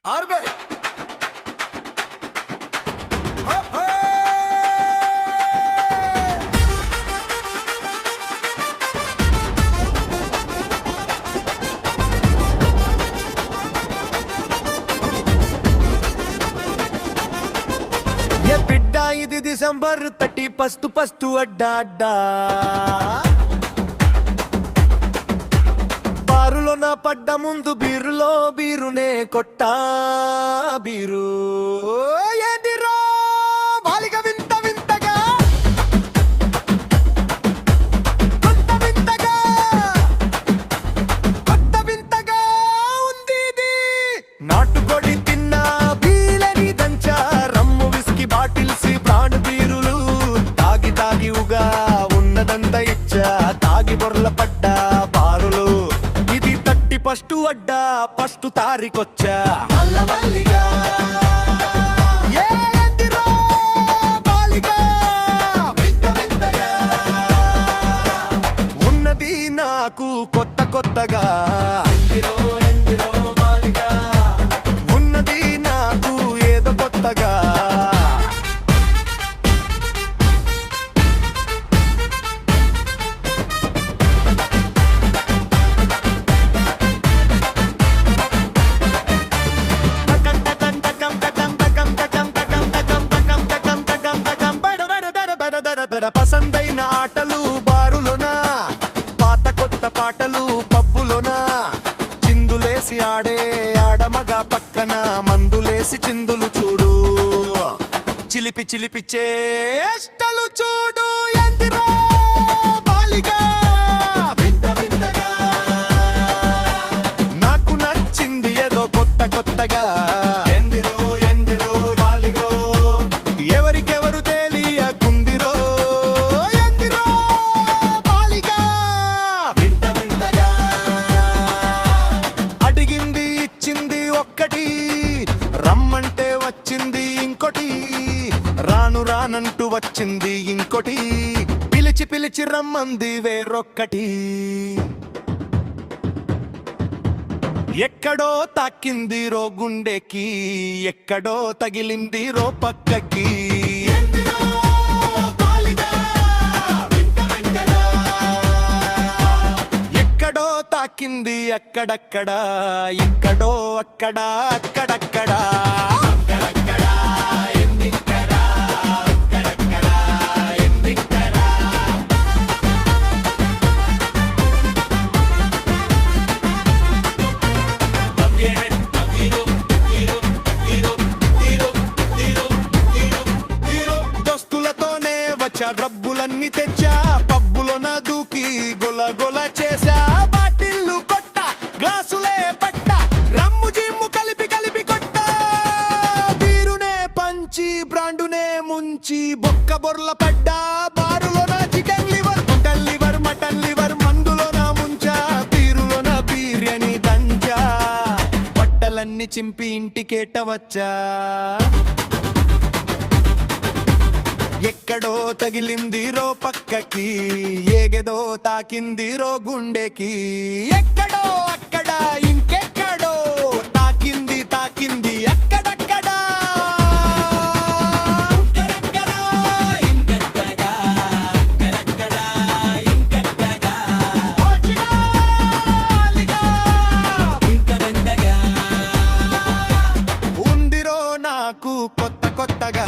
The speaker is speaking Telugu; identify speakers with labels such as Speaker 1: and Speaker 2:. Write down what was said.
Speaker 1: ఆర్బే ఏ బిడ్డ ఇది డిసెంబర్ 30 పస్తు పస్తు అడ్డా అడ్డా బారులో నా పడ్డ ముందు బీరులో బీరునే కొట్టా బీరు ఏంటిరో బాలిక వింత వింతగా కొత్త వింతగా కొత్త వింతగా ఉంది ఇది నాటుకోడి తిన్నా బీలని దంచా రమ్ము విస్కీ బాటిల్స్ బ్రాండ్ బీరులు తాగి తాగి ఉగా ఉన్నదంతా ఇచ్చా తాగి బొర్ల పడ్డా బారులు ఫస్ట్ అడ్డా ఫస్ట్ తారీకొచ్చా ఉన్నది నాకు కొత్త కొత్తగా ఉన్నది నాకు ఏదో కొత్తగా పసందైన ఆటలు బారులోనా పాత కొత్త పాటలు పబ్బులోనా చిందులేసి ఆడే ఆడమగ పక్కన మందులేసి చిందులు చూడు చిలిపి చిలిపి చేష్టలు చూడు ఎందిరో బాలిగా నాకు నచ్చింది ఏదో కొత్త కొత్తగా ఒక్కటి రమ్మంటే వచ్చింది ఇంకోటి రాను రానంటూ వచ్చింది ఇంకోటి పిలిచి పిలిచి రమ్మంది వేరొక్కటి ఎక్కడో తాకింది రో గుండెకి ఎక్కడో తగిలింది రో పక్కకి ఎక్కడో తాకింది అక్కడక్కడ ఇక్కడో అక్కడ అక్కడక్కడ దోస్తులతోనే వచ్చా డబ్బులన్నీ తెచ్చా పబ్బులో నా దూకి గొల గొల చేసా బాటిల్లు కొట్ట గ్లాసులే పట్ట రమ్ము జిమ్ము కలిపి కలిపి కొట్ట బీరునే పంచి బ్రాండునే ముంచి బొక్క బొర్ల పడ్డా బారులో నా చికెన్ లివర్ మటన్ లివర్ మందులో నా ముంచా బీరులో నా బిర్యానీ దంచా బట్టలన్నీ చింపి ఇంటికేట వచ్చా ఎక్కడో తగిలింది రో పక్కకి ఏగేదో తాకింది రో గుండెకి ఎక్కడో అక్కడ ఇంకెక్కడో తాకింది తాకింది అక్కడక్కడ ఉందిరో నాకు కొత్త కొత్తగా